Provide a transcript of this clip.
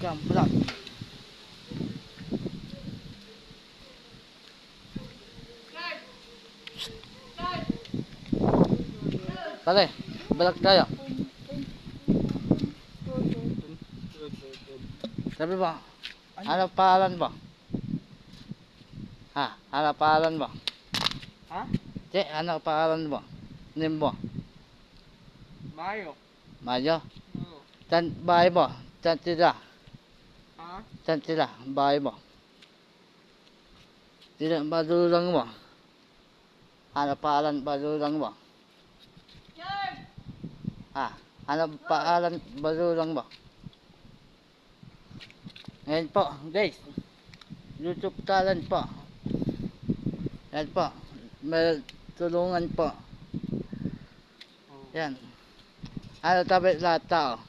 Kang vlog. Pare, vlog tayo. Sabi mo, ano pangalan mo? Ha? Ano pangalan mo? Ha? Che, ano pangalan mo? Name mo? Mayo. Mayo? Oo. Saan bahay mo? Saan sila? Ha? Saan sila? Bahay mo? Sila madulang mo? Ano pangalan madulang mo? Ha? Ano pangalan madulang mo? Ngayon po, guys. YouTube talent po. Yan po. May tulungan po. Yan. Ano tabi lahat tao?